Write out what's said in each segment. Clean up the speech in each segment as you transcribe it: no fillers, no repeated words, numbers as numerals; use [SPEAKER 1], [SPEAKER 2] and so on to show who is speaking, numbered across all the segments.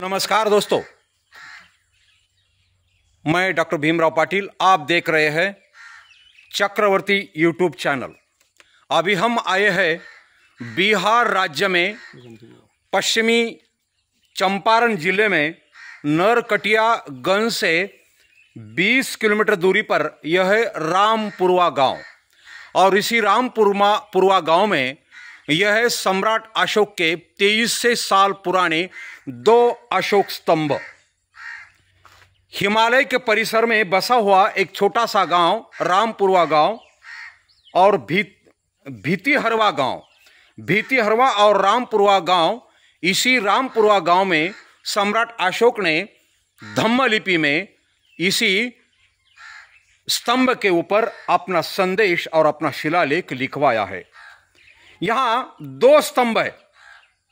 [SPEAKER 1] नमस्कार दोस्तों, मैं डॉक्टर भीमराव पाटिल। आप देख रहे हैं चक्रवर्ती यूट्यूब चैनल। अभी हम आए हैं बिहार राज्य में पश्चिमी चंपारण जिले में नरकटियागंज से 20 किलोमीटर दूरी पर यह है रामपुरवा गांव। और इसी रामपुरवा गांव में यह है सम्राट अशोक के 2300 साल पुराने 2 अशोक स्तंभ। हिमालय के परिसर में बसा हुआ एक छोटा सा गांव रामपुरवा गांव और भीतिहरवा और रामपुरवा गांव। इसी रामपुरवा गांव में सम्राट अशोक ने धम्म लिपि में इसी स्तंभ के ऊपर अपना संदेश और अपना शिलालेख लिखवाया है। यहां 2 स्तंभ है।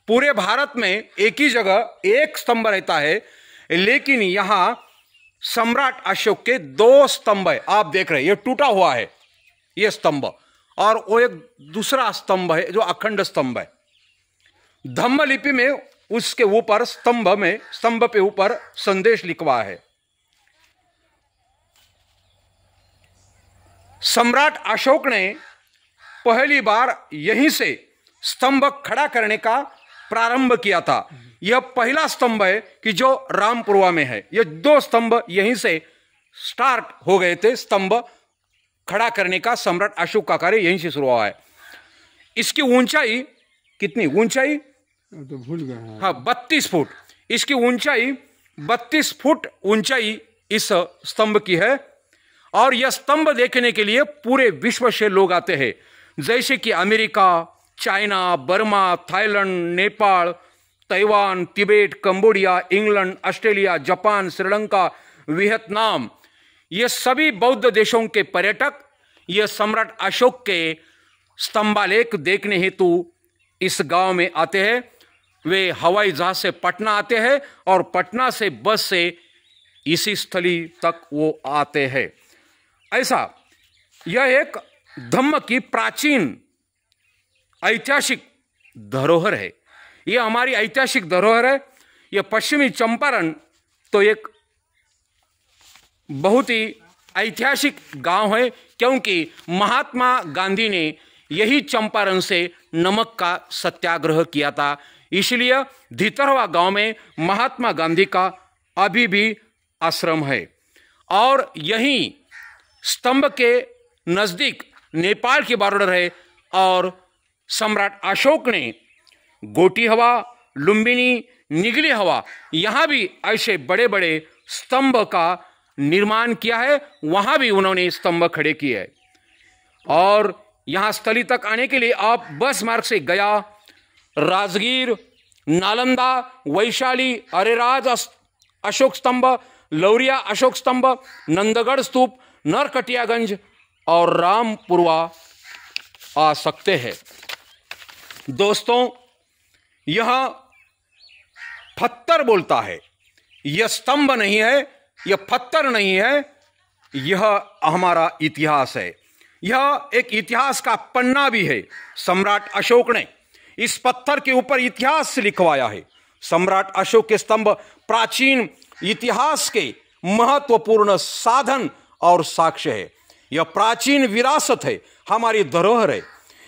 [SPEAKER 1] पूरे भारत में एक ही जगह एक स्तंभ रहता है, लेकिन यहां सम्राट अशोक के 2 स्तंभ है। आप देख रहे हैं, ये टूटा हुआ है ये स्तंभ, और वो एक दूसरा स्तंभ है जो अखंड स्तंभ है। धम्म लिपि में उसके ऊपर स्तंभ पे ऊपर संदेश लिखवा है। सम्राट अशोक ने पहली बार यहीं से स्तंभ खड़ा करने का प्रारंभ किया था। यह पहला स्तंभ है कि जो रामपुरवा में है। ये 2 स्तंभ यहीं से स्टार्ट हो गए थे। स्तंभ खड़ा करने का सम्राट अशोक का कार्य यहीं से शुरू हुआ है। इसकी ऊंचाई कितनी? ऊंचाई
[SPEAKER 2] तो भूल गया।
[SPEAKER 1] हाँ, 32 फुट। इसकी ऊंचाई 32 फुट ऊंचाई इस स्तंभ की है। और यह स्तंभ देखने के लिए पूरे विश्व से लोग आते हैं, जैसे कि America, China, Burma, Thailand, Nepal, Taiwan, Tibet, Cambodia, England, Australia, Japan, Sri Lanka, Vietnam. ये सभी बौद्ध देशों के पर्यटक ये सम्राट अशोक के स्तंभालेख देखने हेतु इस गांव में आते हैं। वे हवाई जहाज से पटना आते हैं और पटना से बस से इसी स्थली तक वो आते हैं। ऐसा यह एक धम्म की प्राचीन ऐतिहासिक धरोहर है। यह हमारी ऐतिहासिक धरोहर है। यह पश्चिमी चंपारण तो एक बहुत ही ऐतिहासिक गांव है, क्योंकि महात्मा गांधी ने यही चंपारण से नमक का सत्याग्रह किया था। इसलिए भीतरवा गांव में महात्मा गांधी का अभी भी आश्रम है। और यहीं स्तंभ के नजदीक नेपाल की बॉर्डर है। और सम्राट अशोक ने गोटिहवा, लुम्बिनी, निगली हवा, यहां भी ऐसे बड़े बड़े स्तंभ का निर्माण किया है। वहां भी उन्होंने स्तंभ खड़े किए हैं। और यहां स्थली तक आने के लिए आप बस मार्ग से गया, राजगीर, नालंदा, वैशाली, अरेराज अशोक स्तंभ, लौरिया अशोक स्तंभ, नंदगढ़ स्तूप, नरकटियागंज और रामपुरवा आ सकते हैं। दोस्तों, यह पत्थर बोलता है, यह स्तंभ नहीं है, यह पत्थर नहीं है, यह हमारा इतिहास है। यह एक इतिहास का पन्ना भी है। सम्राट अशोक ने इस पत्थर के ऊपर इतिहास लिखवाया है। सम्राट अशोक के स्तंभ प्राचीन इतिहास के महत्वपूर्ण साधन और साक्ष्य है। यह प्राचीन विरासत है, हमारी धरोहर है।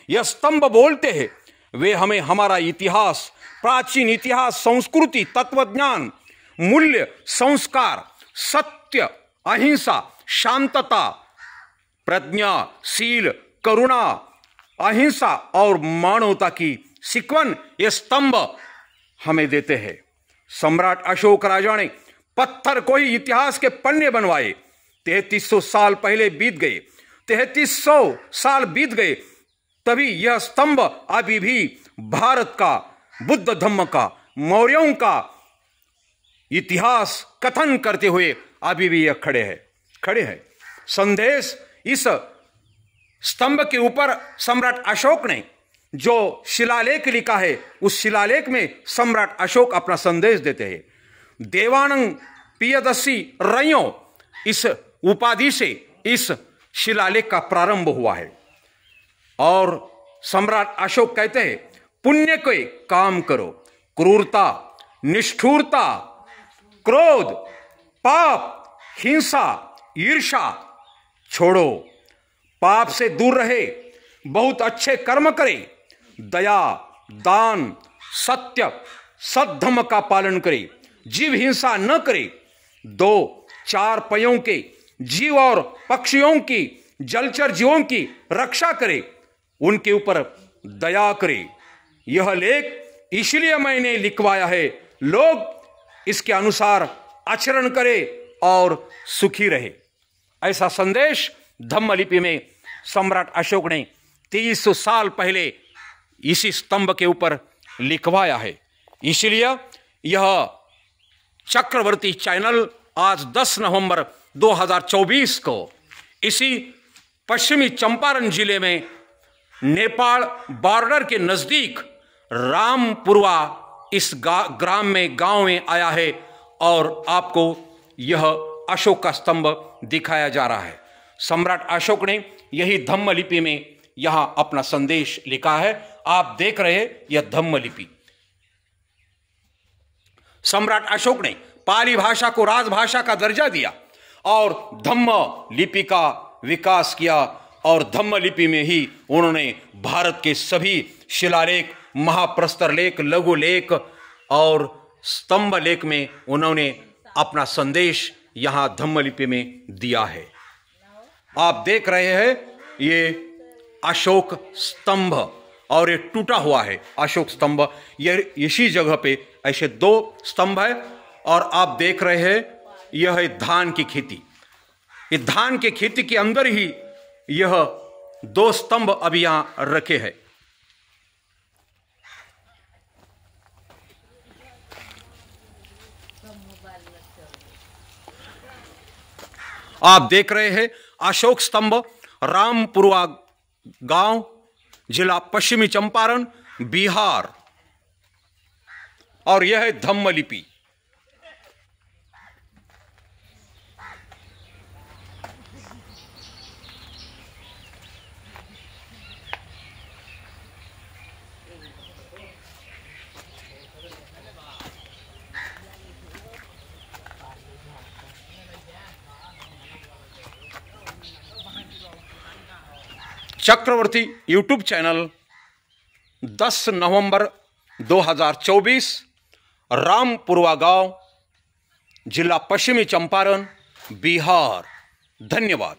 [SPEAKER 1] यह स्तंभ बोलते हैं, वे हमें हमारा इतिहास, प्राचीन इतिहास, संस्कृति, तत्वज्ञान, मूल्य, संस्कार, सत्य, अहिंसा, शांतता, प्रज्ञा, शील, करुणा, अहिंसा और मानवता की सिकवन ये स्तंभ हमें देते हैं। सम्राट अशोक राजा ने पत्थर को ही इतिहास के पन्ने बनवाए। 3300 साल पहले बीत गए, 3300 साल बीत गए, तभी यह स्तंभ अभी भी भारत का, बुद्ध धम्म का, मौर्यों का इतिहास कथन करते हुए अभी भी यह खड़े हैं। संदेश इस स्तंभ के ऊपर सम्राट अशोक ने जो शिलालेख लिखा है, उस शिलालेख में सम्राट अशोक अपना संदेश देते हैं। देवानंद पियदस्सी रइयों, इस उपाधि से इस शिलालेख का प्रारंभ हुआ है। और सम्राट अशोक कहते हैं, पुण्य के काम करो, क्रूरता, निष्ठुरता क्रोध, पाप, हिंसा, ईर्ष्या छोड़ो। पाप से दूर रहे, बहुत अच्छे कर्म करे, दया, दान, सत्य, सद्धर्म का पालन करे, जीव हिंसा न करे, दो चार पैयों के जीव और पक्षियों की, जलचर जीवों की रक्षा करे, उनके ऊपर दया करे। यह लेख इसलिए मैंने लिखवाया है, लोग इसके अनुसार आचरण करें और सुखी रहे। ऐसा संदेश धम्मलिपि में सम्राट अशोक ने 300 साल पहले इसी स्तंभ के ऊपर लिखवाया है। इसलिए यह चक्रवर्ती चैनल आज 10 नवंबर 2024 को इसी पश्चिमी चंपारण जिले में नेपाल बॉर्डर के नजदीक रामपुरवा इस ग्राम में, गांव में आया है और आपको यह अशोक का स्तंभ दिखाया जा रहा है। सम्राट अशोक ने यही धम्मलिपि में यहां अपना संदेश लिखा है। आप देख रहे हैं यह धम्मलिपि। सम्राट अशोक ने पाली भाषा को राजभाषा का दर्जा दिया और धम्म लिपि का विकास किया और धम्मलिपि में ही उन्होंने भारत के सभी शिलालेख, महाप्रस्तर लेख, लघु लेख और स्तंभ लेख में उन्होंने अपना संदेश यहां धम्मलिपि में दिया है। आप देख रहे हैं ये अशोक स्तंभ और ये टूटा हुआ है अशोक स्तंभ। ये इसी जगह पे ऐसे 2 स्तंभ है और आप देख रहे हैं यह है धान की खेती। ये धान की खेती के अंदर ही यह 2 स्तंभ अभी यहां रखे हैं। आप देख रहे हैं अशोक स्तंभ, रामपुरवा गांव, जिला पश्चिमी चंपारण, बिहार, और यह है धम्मलिपि। चक्रवर्ती यूट्यूब चैनल 10 नवंबर 2024, रामपुरवा गांव, जिला पश्चिमी चंपारण, बिहार। धन्यवाद।